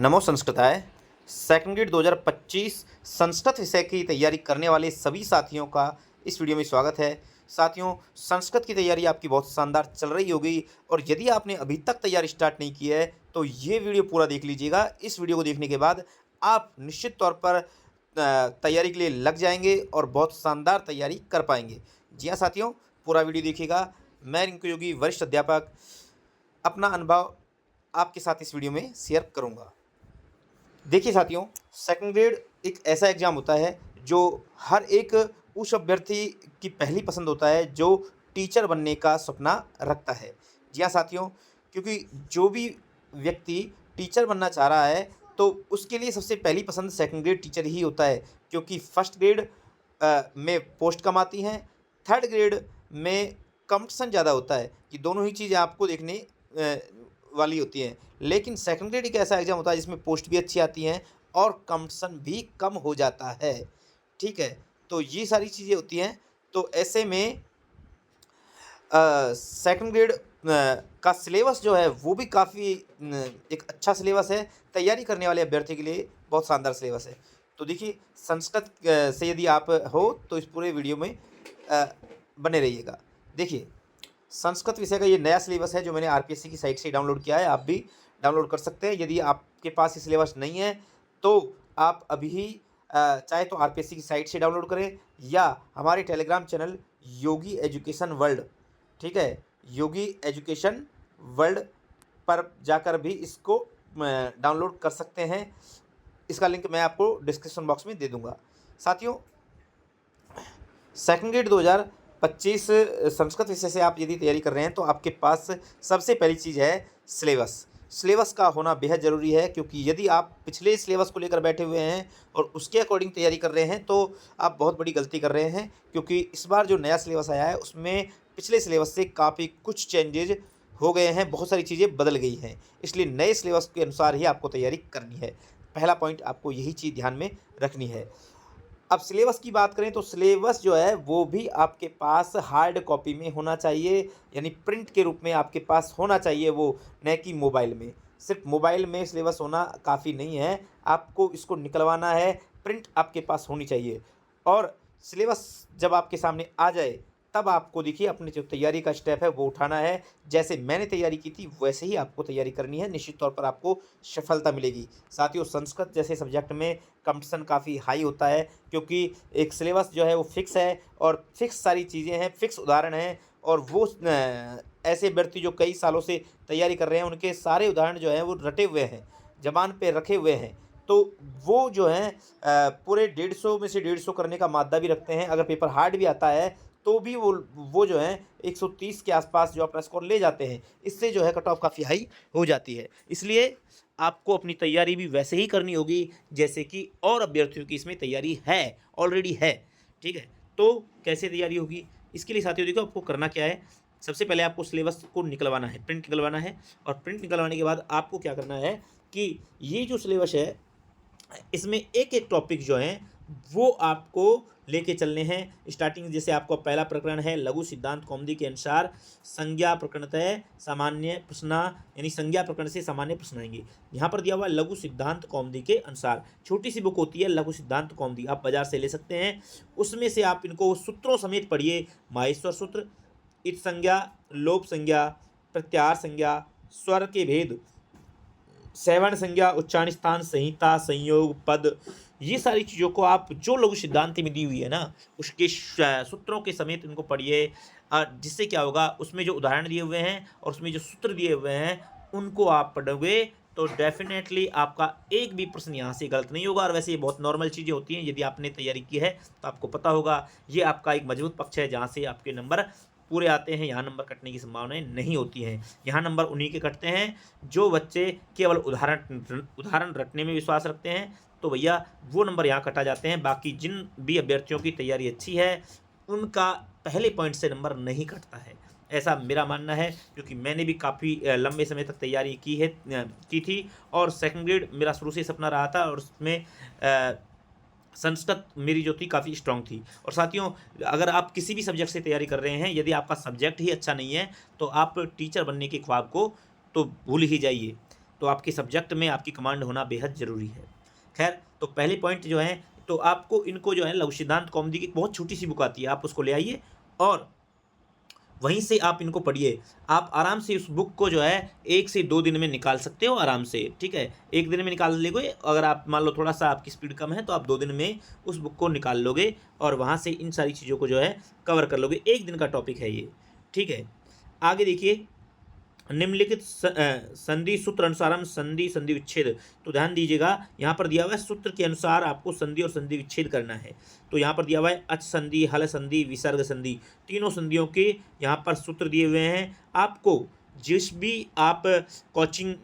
नमो संस्कृताय। Second grade 2025 Sanskrit विषय की तैयारी करने वाले सभी साथियों का इस वीडियो में स्वागत है। साथियों, संस्कृत की तैयारी आपकी बहुत शानदार चल रही होगी और यदि आपने अभी तक तैयारी स्टार्ट नहीं की है तो ये वीडियो पूरा देख लीजिएगा। इस वीडियो को देखने के बाद आप निश्चित तौर पर तैयारी के लिए लग जाएंगे और बहुत शानदार तैयारी कर पाएंगे। जी हाँ साथियों, पूरा वीडियो देखिएगा। मैं रिंकू योगी, वरिष्ठ अध्यापक, अपना अनुभव आपके साथ इस वीडियो में शेयर करूँगा। देखिए साथियों, सेकंड ग्रेड एक ऐसा एग्ज़ाम होता है जो हर एक उस अभ्यर्थी की पहली पसंद होता है जो टीचर बनने का सपना रखता है। जी हाँ साथियों, क्योंकि जो भी व्यक्ति टीचर बनना चाह रहा है तो उसके लिए सबसे पहली पसंद सेकंड ग्रेड टीचर ही होता है, क्योंकि फर्स्ट ग्रेड में पोस्ट कम आती हैं, थर्ड ग्रेड में कंपटीशन ज़्यादा होता है। ये दोनों ही चीज़ें आपको देखने वाली होती हैं। लेकिन सेकंड ग्रेड एक ऐसा एग्ज़ाम होता है जिसमें पोस्ट भी अच्छी आती हैं और कंपटीशन भी कम हो जाता है। ठीक है, तो ये सारी चीज़ें होती हैं। तो ऐसे में सेकंड ग्रेड का सिलेबस जो है वो भी काफ़ी एक अच्छा सिलेबस है। तैयारी करने वाले अभ्यर्थी के लिए बहुत शानदार सिलेबस है। तो देखिए, संस्कृत से यदि आप हो तो इस पूरे वीडियो में बने रहिएगा। देखिए, संस्कृत विषय का ये नया सिलेबस है जो मैंने आरपीएससी की साइट से डाउनलोड किया है। आप भी डाउनलोड कर सकते हैं। यदि आपके पास ये सिलेबस नहीं है तो आप अभी ही चाहे तो आरपीएससी की साइट से डाउनलोड करें या हमारे टेलीग्राम चैनल योगी एजुकेशन वर्ल्ड, ठीक है, योगी एजुकेशन वर्ल्ड पर जाकर भी इसको डाउनलोड कर सकते हैं। इसका लिंक मैं आपको डिस्क्रिप्शन बॉक्स में दे दूंगा। साथियों, सेकंड ग्रेड 2025 संस्कृत विषय से आप यदि तैयारी कर रहे हैं तो आपके पास सबसे पहली चीज़ है सिलेबस। सिलेबस का होना बेहद ज़रूरी है, क्योंकि यदि आप पिछले सिलेबस को लेकर बैठे हुए हैं और उसके अकॉर्डिंग तैयारी कर रहे हैं तो आप बहुत बड़ी गलती कर रहे हैं, क्योंकि इस बार जो नया सिलेबस आया है उसमें पिछले सिलेबस से काफ़ी कुछ चेंजेज हो गए हैं, बहुत सारी चीज़ें बदल गई हैं। इसलिए नए सिलेबस के अनुसार ही आपको तैयारी करनी है। पहला पॉइंट आपको यही चीज़ ध्यान में रखनी है। अब सिलेबस की बात करें तो सिलेबस जो है वो भी आपके पास हार्ड कॉपी में होना चाहिए, यानी प्रिंट के रूप में आपके पास होना चाहिए वो, न कि मोबाइल में। सिर्फ मोबाइल में सिलेबस होना काफ़ी नहीं है, आपको इसको निकलवाना है, प्रिंट आपके पास होनी चाहिए। और सिलेबस जब आपके सामने आ जाए तब आपको देखिए अपनी जो तैयारी का स्टेप है वो उठाना है। जैसे मैंने तैयारी की थी वैसे ही आपको तैयारी करनी है, निश्चित तौर पर आपको सफलता मिलेगी। साथियों, संस्कृत जैसे सब्जेक्ट में कंपटीशन काफ़ी हाई होता है, क्योंकि एक सिलेबस जो है वो फिक्स है और फिक्स सारी चीज़ें हैं, फिक्स उदाहरण हैं। और वो ऐसे अभ्यर्थी जो कई सालों से तैयारी कर रहे हैं उनके सारे उदाहरण जो हैं वो रटे हुए हैं, ज़बान पे रखे हुए हैं। तो वो जो हैं पूरे 150 में से 150 करने का मादा भी रखते हैं। अगर पेपर हार्ड भी आता है तो भी वो जो है 130 के आसपास जो अपना स्कोर ले जाते हैं। इससे जो है कट ऑफ काफ़ी हाई हो जाती है। इसलिए आपको अपनी तैयारी भी वैसे ही करनी होगी जैसे कि और अभ्यर्थियों की इसमें तैयारी है, ऑलरेडी है। ठीक है, तो कैसे तैयारी होगी इसके लिए साथियों देखो आपको करना क्या है। सबसे पहले आपको सिलेबस को निकलवाना है, प्रिंट निकलवाना है। और प्रिंट निकलवाने के बाद आपको क्या करना है कि ये जो सिलेबस है इसमें एक एक टॉपिक जो हैं वो आपको लेके चलने हैं। स्टार्टिंग जैसे आपको पहला प्रकरण है लघु सिद्धांत कौमुदी के अनुसार संज्ञा प्रकरणतः सामान्य प्रश्न, यानी संज्ञा प्रकरण से सामान्य प्रश्न आएंगे। यहाँ पर दिया हुआ है लघु सिद्धांत कौमुदी के अनुसार, छोटी सी बुक होती है लघु सिद्धांत कौमुदी, आप बाजार से ले सकते हैं। उसमें से आप इनको सूत्रों समेत पढ़िए। माहेश्वर सूत्र, इत संज्ञा, लोप संज्ञा, प्रत्याहार संज्ञा, स्वर के भेद, सैवर्ण संज्ञा, उच्चारण स्थान, संहिता, संयोग, पद, ये सारी चीज़ों को आप जो लघु सिद्धांत में दी हुई है ना उसके सूत्रों के समेत इनको पढ़िए। जिससे क्या होगा, उसमें जो उदाहरण दिए हुए हैं और उसमें जो सूत्र दिए हुए हैं उनको आप पढ़ोगे तो डेफिनेटली आपका एक भी प्रश्न यहाँ से गलत नहीं होगा। और वैसे ये बहुत नॉर्मल चीज़ें होती हैं, यदि आपने तैयारी की है तो आपको पता होगा। ये आपका एक मजबूत पक्ष है जहाँ से आपके नंबर पूरे आते हैं। यहाँ नंबर कटने की संभावनाएं नहीं होती हैं। यहाँ नंबर उन्हीं के कटते हैं जो बच्चे केवल उदाहरण रटने में विश्वास रखते हैं, तो भैया वो नंबर यहाँ कटा जाते हैं। बाकी जिन भी अभ्यर्थियों की तैयारी अच्छी है उनका पहले पॉइंट से नंबर नहीं कटता है, ऐसा मेरा मानना है। क्योंकि मैंने भी काफ़ी लंबे समय तक तैयारी की थी और सेकंड ग्रेड मेरा शुरू से सपना रहा था और उसमें संस्कृत मेरी जो थी काफ़ी स्ट्रांग थी। और साथियों, अगर आप किसी भी सब्जेक्ट से तैयारी कर रहे हैं, यदि आपका सब्जेक्ट ही अच्छा नहीं है तो आप टीचर बनने के ख्वाब को तो भूल ही जाइए। तो आपके सब्जेक्ट में आपकी कमांड होना बेहद ज़रूरी है। खैर, तो पहले पॉइंट जो है, तो आपको इनको जो है लघु सिद्धांत कौमुदी की बहुत छोटी सी बुक आती है, आप उसको ले आइए और वहीं से आप इनको पढ़िए। आप आराम से उस बुक को जो है 1 से 2 दिन में निकाल सकते हो आराम से, ठीक है। 1 दिन में निकाल लोगे, अगर आप मान लो थोड़ा सा आपकी स्पीड कम है तो आप 2 दिन में उस बुक को निकाल लोगे और वहाँ से इन सारी चीज़ों को जो है कवर कर लोगे। 1 दिन का टॉपिक है ये, ठीक है। आगे देखिए, निम्नलिखित संधि सूत्र अनुसार संधि संधि विच्छेद। तो ध्यान दीजिएगा, यहाँ पर दिया हुआ है सूत्र के अनुसार आपको संधि और संधि विच्छेद करना है। तो यहाँ पर दिया हुआ है अच संधि, हल संधि, विसर्ग संधि, तीनों संधियों के यहाँ पर सूत्र दिए हुए हैं। आपको जिस भी आप कोचिंग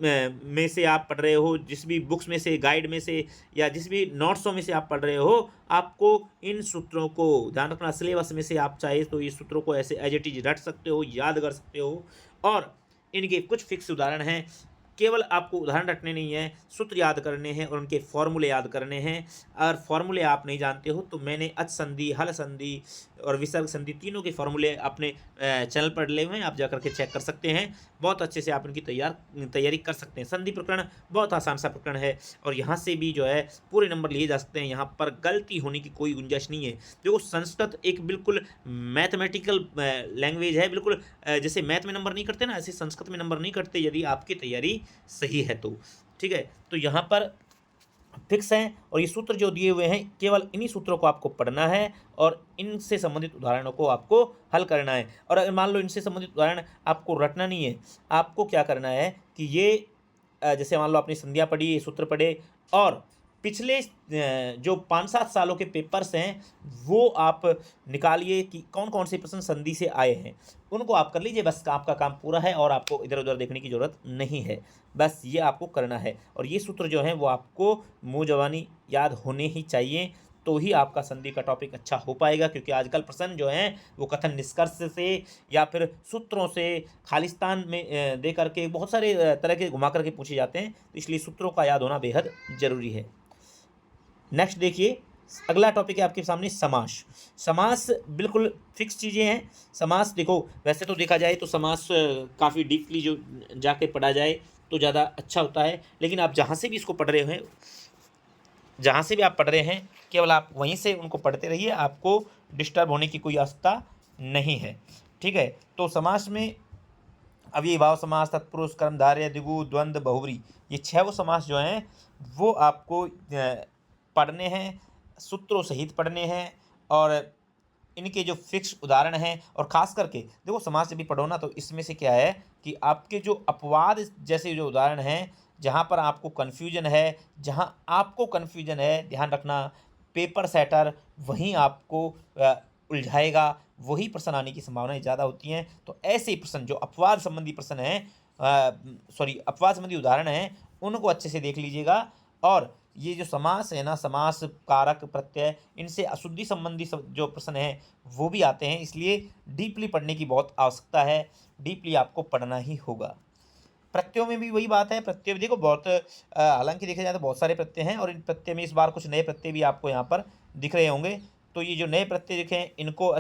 में से आप पढ़ रहे हो, जिस भी बुक्स में से, गाइड में से, या जिस भी नोट्सों में से आप पढ़ रहे हो, आपको इन सूत्रों को ध्यान रखना। सिलेबस में से आप चाहे तो ये सूत्रों को ऐसे एज इट इज रट सकते हो, याद कर सकते हो, और इनके कुछ फिक्स उदाहरण हैं। केवल आपको उदाहरण रटने नहीं है, सूत्र याद करने हैं और उनके फॉर्मूले याद करने हैं। अगर फॉर्मूले आप नहीं जानते हो तो मैंने अच संधि, हल संधि और विसर्ग संधि तीनों के फॉर्मूले अपने चैनल पर डले हुए हैं, आप जाकर के चेक कर सकते हैं। बहुत अच्छे से आप इनकी तैयारी कर सकते हैं। संधि प्रकरण बहुत आसान सा प्रकरण है और यहाँ से भी जो है पूरे नंबर लिए जा सकते हैं। यहाँ पर गलती होने की कोई गुंजाइश नहीं है। देखो, संस्कृत एक बिल्कुल मैथमेटिकल लैंग्वेज है, बिल्कुल जैसे मैथ में नंबर नहीं करते ना, ऐसे संस्कृत में नंबर नहीं करते यदि आपकी तैयारी सही है तो, ठीक है। तो यहाँ पर फिक्स हैं और ये सूत्र जो दिए हुए हैं, केवल इन्हीं सूत्रों को आपको पढ़ना है और इनसे संबंधित उदाहरणों को आपको हल करना है। और अगर मान लो इनसे संबंधित उदाहरण आपको रटना नहीं है, आपको क्या करना है कि ये जैसे मान लो आपने संधियाँ पढ़ी, ये सूत्र पढ़े, और पिछले जो 5-7 सालों के पेपर्स हैं वो आप निकालिए कि कौन कौन से प्रश्न संधि से आए हैं, उनको आप कर लीजिए। बस आपका काम पूरा है और आपको इधर उधर देखने की ज़रूरत नहीं है। बस ये आपको करना है और ये सूत्र जो हैं वो आपको मुँह ज़बानी याद होने ही चाहिए, तो ही आपका संधि का टॉपिक अच्छा हो पाएगा। क्योंकि आजकल प्रश्न जो हैं वो कथन निष्कर्ष से या फिर सूत्रों से खालिस्तान में दे करके बहुत सारे तरह के घुमा करके पूछे जाते हैं, तो इसलिए सूत्रों का याद होना बेहद ज़रूरी है। नेक्स्ट देखिए, अगला टॉपिक है आपके सामने समास। समास बिल्कुल फिक्स चीज़ें हैं। समास देखो, वैसे तो देखा जाए तो समास काफ़ी डीपली जो जाके पढ़ा जाए तो ज़्यादा अच्छा होता है, लेकिन आप जहाँ से भी इसको पढ़ रहे हैं, जहाँ से भी आप पढ़ रहे हैं, केवल आप वहीं से उनको पढ़ते रहिए, आपको डिस्टर्ब होने की कोई आवश्यकता नहीं है, ठीक है। तो समास में अव्ययीभाव समास, तत्पुरुष, कर्मधारय, द्विगु, द्वंद्व, बहुव्रीहि, ये 6 वो समास जो हैं वो आपको पढ़ने हैं, सूत्रों सहित पढ़ने हैं और इनके जो फिक्स उदाहरण हैं। और ख़ास करके देखो, समास जब भी पढ़ो ना तो इसमें से क्या है कि आपके जो अपवाद जैसे जो उदाहरण हैं, जहाँ पर आपको कन्फ्यूजन है, ध्यान रखना, पेपर सेटर वहीं आपको उलझाएगा, वही प्रश्न आने की संभावनाएं ज़्यादा होती हैं। तो ऐसे प्रश्न जो अपवाद संबंधी प्रश्न हैं, अपवाद संबंधी उदाहरण हैं, उनको अच्छे से देख लीजिएगा। और ये जो समास है ना, समास, कारक, प्रत्यय, इनसे अशुद्धि संबंधी जो प्रश्न हैं वो भी आते हैं, इसलिए डीपली पढ़ने की बहुत आवश्यकता है, डीपली आपको पढ़ना ही होगा। प्रत्ययों में भी वही बात है। प्रत्यय देखो बहुत हालांकि देखा जाए तो बहुत सारे प्रत्यय हैं और इन प्रत्यय में इस बार कुछ नए प्रत्यय भी आपको यहाँ पर दिख रहे होंगे। तो ये जो नए प्रत्यय दिखे इनको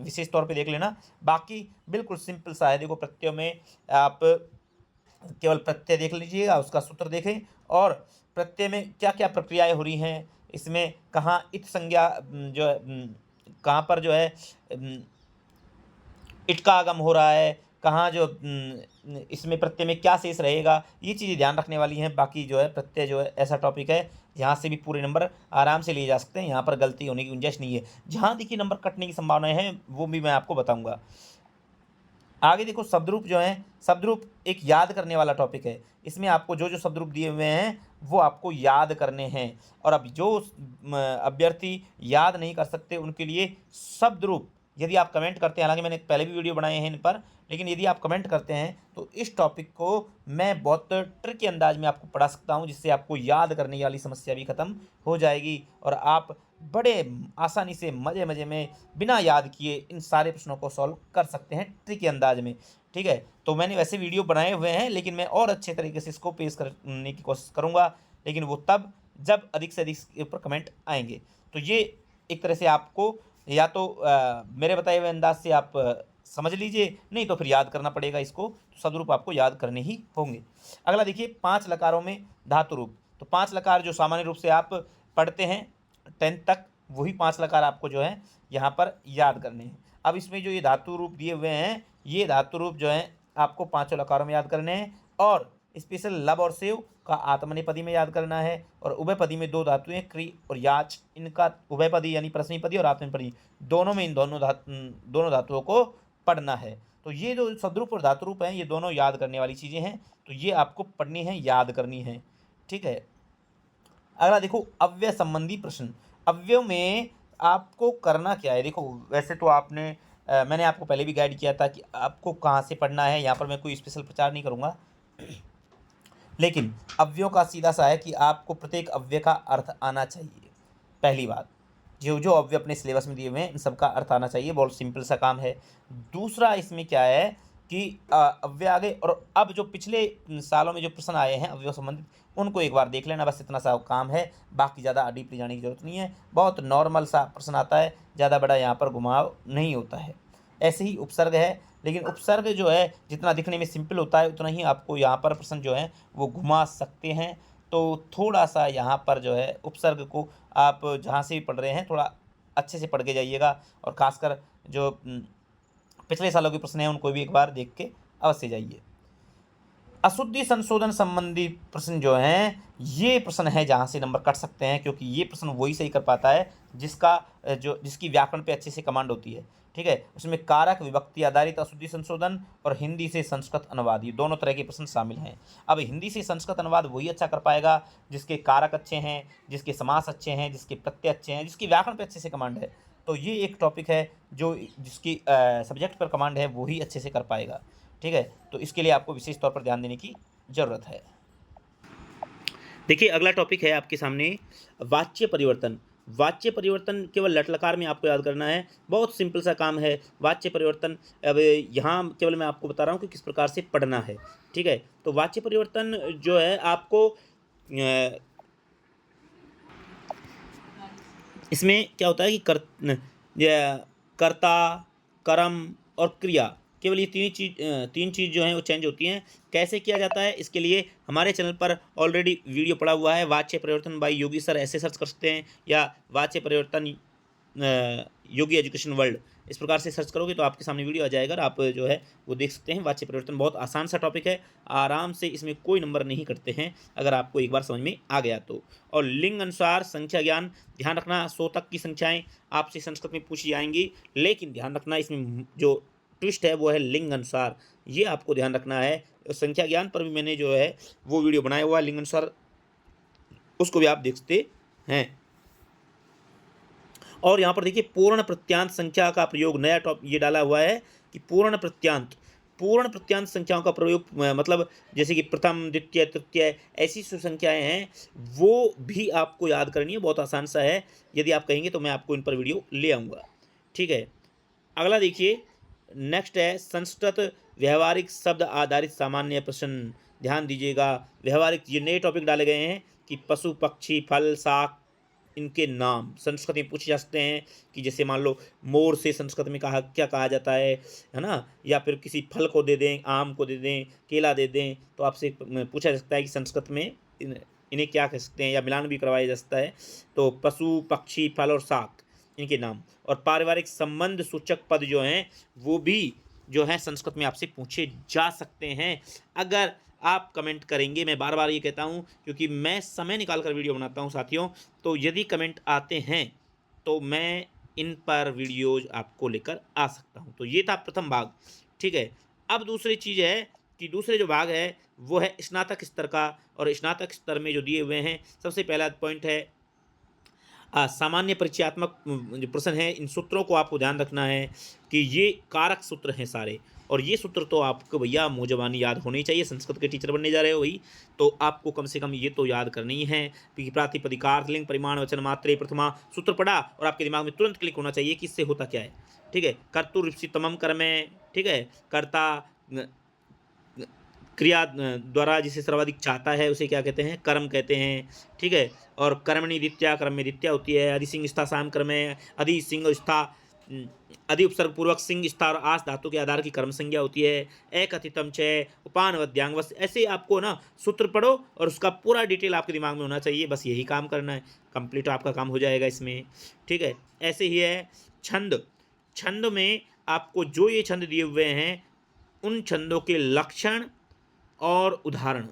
विशेष तौर पे देख लेना। बाकी बिल्कुल सिंपल सा है। देखो, प्रत्ययों में आप केवल प्रत्यय देख लीजिएगा, उसका सूत्र देखें और प्रत्यय में क्या क्या प्रक्रियाएं हो रही हैं, इसमें कहाँ इत संज्ञा जो है, कहाँ पर जो है इट का आगम हो रहा है, कहाँ जो इसमें प्रत्यय में क्या शेष रहेगा, ये चीज़ें ध्यान रखने वाली हैं। बाकी जो है प्रत्यय जो है ऐसा टॉपिक है यहाँ से भी पूरे नंबर आराम से लिए जा सकते हैं, यहाँ पर गलती होने की गुंजाइश नहीं है। जहाँ देखिए नंबर कटने की संभावनाएं हैं वो भी मैं आपको बताऊँगा। आगे देखो, शब्दरूप जो है, शब्दरूप एक याद करने वाला टॉपिक है। इसमें आपको जो जो शब्दरूप दिए हुए हैं वो आपको याद करने हैं। और अब जो अभ्यर्थी याद नहीं कर सकते उनके लिए शब्दरूप, यदि आप कमेंट करते हैं, हालांकि मैंने पहले भी वीडियो बनाए हैं इन पर, लेकिन यदि आप कमेंट करते हैं तो इस टॉपिक को मैं बहुत ट्रिकी अंदाज में आपको पढ़ा सकता हूं, जिससे आपको याद करने वाली समस्या भी ख़त्म हो जाएगी और आप बड़े आसानी से मज़े मज़े में बिना याद किए इन सारे प्रश्नों को सॉल्व कर सकते हैं ट्रिकी अंदाज में, ठीक है। तो मैंने वैसे वीडियो बनाए हुए हैं, लेकिन मैं और अच्छे तरीके से इसको पेश करने की कोशिश करूँगा, लेकिन वो तब जब अधिक से अधिक इसके ऊपर कमेंट आएंगे। तो ये एक तरह से आपको या तो मेरे बताए हुए अंदाज से आप समझ लीजिए, नहीं तो फिर याद करना पड़ेगा इसको, तो शब्द रूप आपको याद करने ही होंगे। अगला देखिए 5 लकारों में धातु रूप। तो 5 लकार जो सामान्य रूप से आप पढ़ते हैं 10th तक, वही 5 लकार आपको जो है यहाँ पर याद करने हैं। अब इसमें जो ये धातु रूप दिए हुए हैं, ये धातु रूप जो है आपको 5 लकारों में याद करने हैं, और स्पेशल लब और सेव का आत्मनेपदी में याद करना है, और उभयपदी में 2 धातुएं क्री और याच, इनका उभयपदी यानी प्रश्नपदी और आत्मनेपदी दोनों में इन दोनों धातुओं को पढ़ना है। तो ये जो सदरूप और धातुरूप हैं, ये दोनों याद करने वाली चीज़ें हैं, तो ये आपको पढ़नी है, याद करनी है। ठीक है। अगला देखो अव्यय संबंधी प्रश्न। अव्यय में आपको करना क्या है, देखो वैसे तो आपने मैंने आपको पहले भी गाइड किया था कि आपको कहाँ से पढ़ना है, यहाँ पर मैं कोई स्पेशल प्रचार नहीं करूँगा, लेकिन अव्ययों का सीधा सा है कि आपको प्रत्येक अव्यय का अर्थ आना चाहिए। पहली बात, जो जो अव्यय अपने सिलेबस में दिए हुए हैं इन सबका अर्थ आना चाहिए, बहुत सिंपल सा काम है। दूसरा इसमें क्या है कि अव्यय आ गए, और अब जो पिछले सालों में जो प्रश्न आए हैं अव्यय संबंधित, उनको एक बार देख लेना, बस इतना सा काम है, बाकी ज़्यादा डीपली जाने की जरूरत नहीं है। बहुत नॉर्मल सा प्रश्न आता है, ज़्यादा बड़ा यहाँ पर घुमाव नहीं होता है। ऐसे ही उपसर्ग है, लेकिन उपसर्ग जो है जितना दिखने में सिंपल होता है उतना ही आपको यहाँ पर प्रश्न जो है वो घुमा सकते हैं। तो थोड़ा सा यहाँ पर जो है उपसर्ग को आप जहाँ से भी पढ़ रहे हैं थोड़ा अच्छे से पढ़ के जाइएगा, और ख़ासकर जो पिछले सालों के प्रश्न हैं उनको भी एक बार देख के अवश्य जाइए। अशुद्धि संशोधन संबंधी प्रश्न जो हैं, ये प्रश्न है जहाँ से नंबर कट सकते हैं, क्योंकि ये प्रश्न वही सही कर पाता है जिसकी व्याकरण पे अच्छे से कमांड होती है। ठीक है, उसमें कारक विभक्ति आधारित अशुद्धि संशोधन और हिंदी से संस्कृत अनुवाद, ये दोनों तरह के प्रश्न शामिल हैं। अब हिंदी से संस्कृत अनुवाद वही अच्छा कर पाएगा जिसके कारक अच्छे हैं, जिसके समास अच्छे हैं, जिसके प्रत्यय अच्छे हैं, जिसकी व्याकरण पे अच्छे से कमांड है। तो ये एक टॉपिक है जो जिसकी सब्जेक्ट पर कमांड है वो ही अच्छे से कर पाएगा। ठीक है, तो इसके लिए आपको विशेष तौर पर ध्यान देने की ज़रूरत है। देखिए अगला टॉपिक है आपके सामने वाच्य परिवर्तन। वाच्य परिवर्तन केवल लट लकार में आपको याद करना है, बहुत सिंपल सा काम है वाच्य परिवर्तन। अब यहाँ केवल मैं आपको बता रहा हूँ कि किस प्रकार से पढ़ना है। ठीक है, तो वाच्य परिवर्तन जो है आपको इसमें क्या होता है कि कर्ता, कर्म और क्रिया, केवल ये तीन चीज़ जो हैं वो चेंज होती हैं। कैसे किया जाता है, इसके लिए हमारे चैनल पर ऑलरेडी वीडियो पड़ा हुआ है, वाच्य परिवर्तन बाय योगी सर, ऐसे सर्च कर सकते हैं, या वाच्य परिवर्तन योगी एजुकेशन वर्ल्ड, इस प्रकार से सर्च करोगे तो आपके सामने वीडियो आ जाएगा, आप जो है वो देख सकते हैं। वाच्य परिवर्तन बहुत आसान सा टॉपिक है, आराम से इसमें कोई नंबर नहीं कटते हैं अगर आपको एक बार समझ में आ गया तो। और लिंग अनुसार संख्या ज्ञान, ध्यान रखना 100 तक की संख्याएं आपसे संस्कृत में पूछी जाएंगी, लेकिन ध्यान रखना इसमें जो ट्विस्ट है वो है लिंग अनुसार, ये आपको ध्यान रखना है। संख्या ज्ञान पर भी मैंने जो है वो वीडियो बनाया हुआ है लिंग अनुसार, उसको भी आप देख सकते हैं। और यहाँ पर देखिए पूर्ण प्रत्यांत संख्या का प्रयोग, नया टॉप ये डाला हुआ है कि पूर्ण प्रत्यांत संख्याओं का प्रयोग, मतलब जैसे कि प्रथम, द्वितीय, तृतीय, ऐसी जो संख्याएं हैं वो भी आपको याद करनी है, बहुत आसान सा है। यदि आप कहेंगे तो मैं आपको इन पर वीडियो ले आऊँगा। ठीक है, अगला देखिए नेक्स्ट है संस्कृत व्यवहारिक शब्द आधारित सामान्य प्रश्न। ध्यान दीजिएगा, व्यवहारिक ये नए टॉपिक डाले गए हैं कि पशु, पक्षी, फल, शाक, इनके नाम संस्कृत में पूछे जा सकते हैं। कि जैसे मान लो मोर से संस्कृत में क्या कहा जाता है ना, या फिर किसी फल को दे दें, आम को दे दें, केला दे दें, तो आपसे पूछा जा सकता है कि संस्कृत में इन्हें क्या कह सकते हैं, या मिलान भी करवाया जा सकता है। तो पशु, पक्षी, फल और शाक, इनके नाम। और पारिवारिक संबंध सूचक पद जो हैं वो भी जो है संस्कृत में आपसे पूछे जा सकते हैं, अगर आप कमेंट करेंगे। मैं बार बार ये कहता हूँ क्योंकि मैं समय निकाल कर वीडियो बनाता हूँ साथियों, तो यदि कमेंट आते हैं तो मैं इन पर वीडियोज आपको लेकर आ सकता हूँ। तो ये था प्रथम भाग। ठीक है, अब दूसरी चीज़ है कि दूसरे जो भाग है वो है स्नातक स्तर का, और स्नातक स्तर में जो दिए हुए हैं सबसे पहला पॉइंट है सामान्य परिचयात्मक जो प्रश्न है, इन सूत्रों को आपको ध्यान रखना है कि ये कारक सूत्र हैं सारे, और ये सूत्र तो आपको भैया मुँह ज़बानी याद होने चाहिए। संस्कृत के टीचर बनने जा रहे हो वही, तो आपको कम से कम ये तो याद करनी ही है कि प्रातिपदिकार्थ, लिंग, परिमाण, वचन, मात्रे, प्रथमा, सूत्र पढ़ा और आपके दिमाग में तुरंत क्लिक होना चाहिए कि इससे होता क्या है। ठीक है, कर्तुरिप्सितमम कर्मे, ठीक है, कर्ता क्रिया द्वारा जिसे सर्वाधिक चाहता है उसे क्या कहते हैं, कर्म कहते हैं। ठीक है, और कर्मणि द्वितीया, कर्म में द्वितीया होती है। अधि सिंह स्था साम कर्म है, अधि सिंह स्था अधि उपसर्ग पूर्वक सिंह स्था और आस धातु के आधार की कर्म संज्ञा होती है। एकथितम च उपान वद्यांग बस ऐसे आपको ना सूत्र पढ़ो और उसका पूरा डिटेल आपके दिमाग में होना चाहिए, बस यही काम करना है, कंप्लीट आपका काम हो जाएगा इसमें। ठीक है, ऐसे ही है छंद। छंद में आपको जो ये छंद दिए हुए हैं उन छंदों के लक्षण और उदाहरण,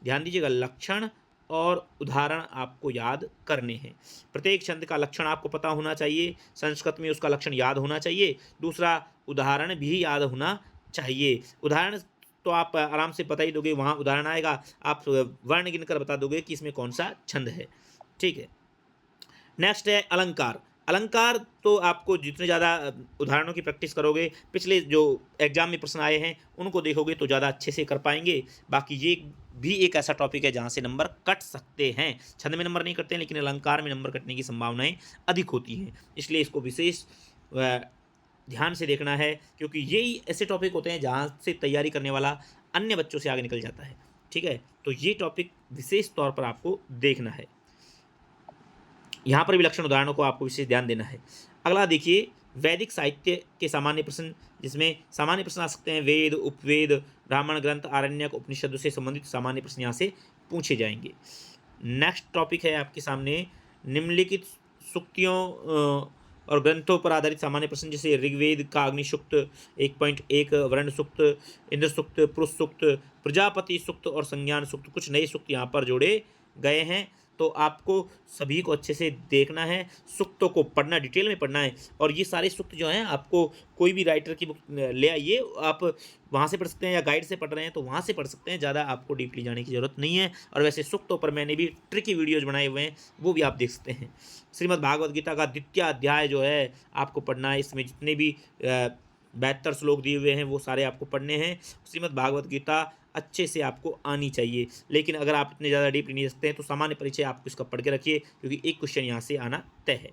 ध्यान दीजिएगा, लक्षण और उदाहरण आपको याद करने हैं। प्रत्येक छंद का लक्षण आपको पता होना चाहिए, संस्कृत में उसका लक्षण याद होना चाहिए। दूसरा, उदाहरण भी याद होना चाहिए। उदाहरण तो आप आराम से बता ही दोगे, वहाँ उदाहरण आएगा, आप वर्ण गिनकर बता दोगे कि इसमें कौन सा छंद है। ठीक है, नेक्स्ट है अलंकार। अलंकार तो आपको जितने ज़्यादा उदाहरणों की प्रैक्टिस करोगे, पिछले जो एग्जाम में प्रश्न आए हैं उनको देखोगे तो ज़्यादा अच्छे से कर पाएंगे। बाकी ये भी एक ऐसा टॉपिक है जहाँ से नंबर कट सकते हैं। छंद में नंबर नहीं कटते हैं, लेकिन अलंकार में नंबर कटने की संभावनाएं अधिक होती हैं, इसलिए इसको विशेष ध्यान से देखना है, क्योंकि यही ऐसे टॉपिक होते हैं जहाँ से तैयारी करने वाला अन्य बच्चों से आगे निकल जाता है। ठीक है, तो ये टॉपिक विशेष तौर पर आपको देखना है। यहाँ पर भी लक्षण उदाहरणों को आपको विशेष ध्यान देना है। अगला देखिए, वैदिक साहित्य के सामान्य प्रश्न, जिसमें सामान्य प्रश्न आ सकते हैं वेद, उपवेद, ब्राह्मण ग्रंथ, आरण्यक, उपनिषद से संबंधित सामान्य प्रश्न यहाँ से पूछे जाएंगे। नेक्स्ट टॉपिक है आपके सामने निम्नलिखित सूक्तियों और ग्रंथों पर आधारित सामान्य प्रश्न, जैसे ऋग्वेद का अग्नि सूक्त 1.1, वर्ण सूक्त, इंद्र सूक्त, पुरुष सूक्त, प्रजापति सूक्त और संज्ञान सूक्त, कुछ नए सूक्त यहाँ पर जोड़े गए हैं। तो आपको सभी को अच्छे से देखना है, सूक्तों को पढ़ना, डिटेल में पढ़ना है। और ये सारे सूक्त जो हैं आपको कोई भी राइटर की बुक ले आइए, आप वहाँ से पढ़ सकते हैं, या गाइड से पढ़ रहे हैं तो वहाँ से पढ़ सकते हैं, ज़्यादा आपको डीपली जाने की ज़रूरत नहीं है। और वैसे सूक्तों पर मैंने भी ट्रिकी वीडियोज़ बनाए हुए हैं, वो भी आप देख सकते हैं। श्रीमद् भागवत गीता का द्वितीय अध्याय जो है आपको पढ़ना है, इसमें जितने भी 72 श्लोक दिए हुए हैं वो सारे आपको पढ़ने हैं। श्रीमद् भागवत गीता अच्छे से आपको आनी चाहिए, लेकिन अगर आप इतने ज़्यादा डीप नहीं सकते हैं तो सामान्य परिचय आपको इसका पढ़ के रखिए, क्योंकि एक क्वेश्चन यहाँ से आना तय है।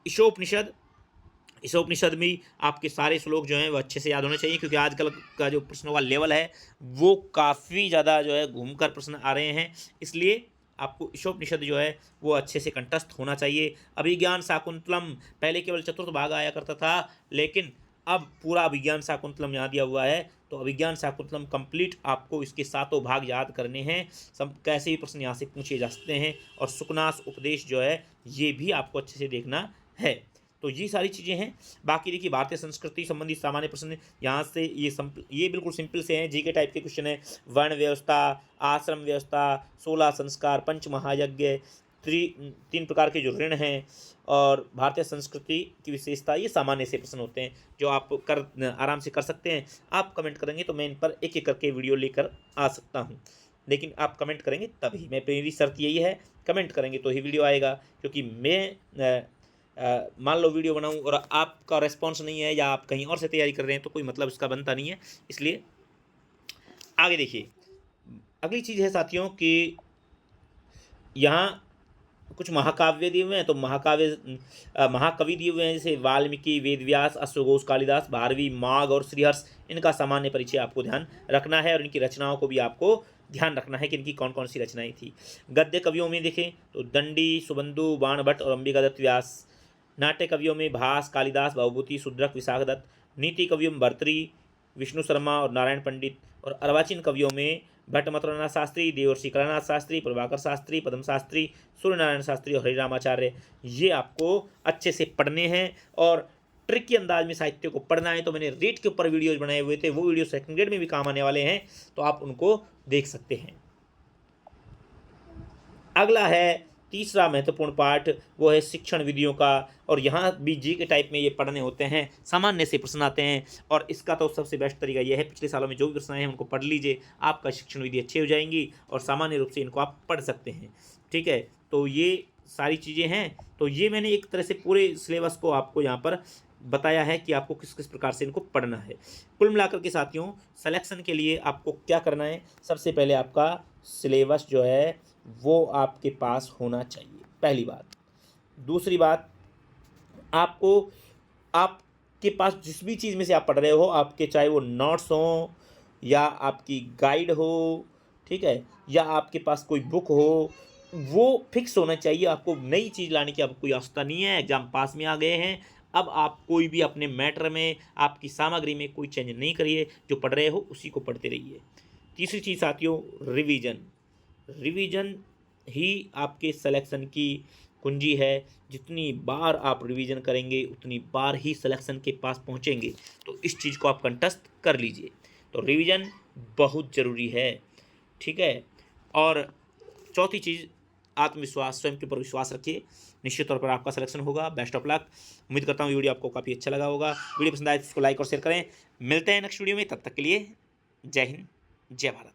ईशोपनिषद, ईशोपनिषद में आपके सारे श्लोक जो हैं वो अच्छे से याद होने चाहिए, क्योंकि आजकल का जो प्रश्नों का लेवल है वो काफ़ी ज़्यादा जो है घूमकर प्रश्न आ रहे हैं, इसलिए आपको ईशोपनिषद जो है वो अच्छे से कंठस्थ होना चाहिए। अभिज्ञान शाकुंतलम, पहले केवल चतुर्थ भाग आया करता था, लेकिन अब पूरा अभिज्ञान शाकुंतलम यहाँ दिया हुआ है, तो अभिज्ञान शाकुंतलम कंप्लीट आपको इसके सातों भाग याद करने हैं। सब कैसे भी प्रश्न यहाँ से पूछे जा सकते हैं। और सुकनास उपदेश जो है ये भी आपको अच्छे से देखना है। तो ये सारी चीज़ें हैं। बाकी देखिए, भारतीय संस्कृति संबंधी सामान्य प्रश्न यहाँ से ये बिल्कुल सिंपल से हैं, जीके टाइप के क्वेश्चन है। वर्ण व्यवस्था, आश्रम व्यवस्था, 16 संस्कार, पंच महायज्ञ, 3 प्रकार के जो ऋण हैं, और भारतीय संस्कृति की विशेषता, ये सामान्य से प्रश्न होते हैं जो आप आराम से कर सकते हैं। आप कमेंट करेंगे तो मैं इन पर एक एक करके वीडियो लेकर आ सकता हूँ, लेकिन आप कमेंट करेंगे तभी, मेरी शर्त यही है, कमेंट करेंगे तो ही वीडियो आएगा। क्योंकि मैं मान लो वीडियो बनाऊं और आपका रिस्पॉन्स नहीं है, या आप कहीं और से तैयारी कर रहे हैं, तो कोई मतलब इसका बनता नहीं है। इसलिए आगे देखिए, अगली चीज़ है साथियों कि यहाँ कुछ महाकाव्य दिए हुए हैं। तो महाकवि दिए हुए हैं, जैसे वाल्मीकि, वेदव्यास, अश्वघोष, कालिदास, भारवी, माघ और श्रीहर्ष। इनका सामान्य परिचय आपको ध्यान रखना है, और इनकी रचनाओं को भी आपको ध्यान रखना है कि इनकी कौन कौन सी रचनाएं थी। गद्य कवियों में देखें तो दंडी, सुबंधु, बाणभट्ट और अंबिकादत्त व्यास। नाट्य कवियों में भास, कालिदास, भवभूति, शूद्रक, विशाखदत्त। नीति कवियों में भर्तृहरि, विष्णु शर्मा और नारायण पंडित। और अर्वाचीन कवियों में भट्ट मथुरानाथ शास्त्री, देवर्षि कलानाथ शास्त्री, प्रभाकर शास्त्री, पद्म शास्त्री, सूर्यनारायण शास्त्री और हरिरामाचार्य। ये आपको अच्छे से पढ़ने हैं, और ट्रिकी अंदाज में साहित्य को पढ़ना है। तो मैंने रेट के ऊपर वीडियोज बनाए हुए थे, वो वीडियो सेकंड ग्रेड में भी काम आने वाले हैं, तो आप उनको देख सकते हैं। अगला है तीसरा महत्वपूर्ण पार्ट, वो है शिक्षण विधियों का। और यहाँ भी जी के टाइप में ये पढ़ने होते हैं, सामान्य से प्रश्न आते हैं, और इसका तो सबसे बेस्ट तरीका यह है, पिछले सालों में जो भी प्रश्न आए हैं उनको पढ़ लीजिए, आपका शिक्षण विधि अच्छी हो जाएंगी, और सामान्य रूप से इनको आप पढ़ सकते हैं। ठीक है, तो ये सारी चीज़ें हैं। तो ये मैंने एक तरह से पूरे सिलेबस को आपको यहाँ पर बताया है कि आपको किस किस प्रकार से इनको पढ़ना है। कुल मिलाकर के साथियों, सिलेक्शन के लिए आपको क्या करना है, सबसे पहले आपका सिलेबस जो है वो आपके पास होना चाहिए, पहली बात। दूसरी बात, आपके पास जिस भी चीज़ में से आप पढ़ रहे हो, आपके चाहे वो नोट्स हो या आपकी गाइड हो, ठीक है, या आपके पास कोई बुक हो, वो फिक्स होना चाहिए। आपको नई चीज़ लाने की आपको कोई आवश्यकता नहीं है। एग्जाम पास में आ गए हैं, अब आप कोई भी अपने मैटर में, आपकी सामग्री में कोई चेंज नहीं करिए, जो पढ़ रहे हो उसी को पढ़ते रहिए। तीसरी चीज़ साथियों, रिवीजन। रिवीजन ही आपके सिलेक्शन की कुंजी है। जितनी बार आप रिवीजन करेंगे उतनी बार ही सिलेक्शन के पास पहुंचेंगे। तो इस चीज़ को आप कंठस्थ कर लीजिए। तो रिवीजन बहुत ज़रूरी है, ठीक है। और चौथी चीज़, आत्मविश्वास, स्वयं के ऊपर विश्वास रखिए, निश्चित तौर पर आपका सिलेक्शन होगा। Best of luck. उम्मीद करता हूँ वीडियो आपको काफ़ी अच्छा लगा होगा। वीडियो पसंद आए तो इसको लाइक और शेयर करें। मिलते हैं नेक्स्ट वीडियो में, तब तक के लिए जय हिंद, जय भारत।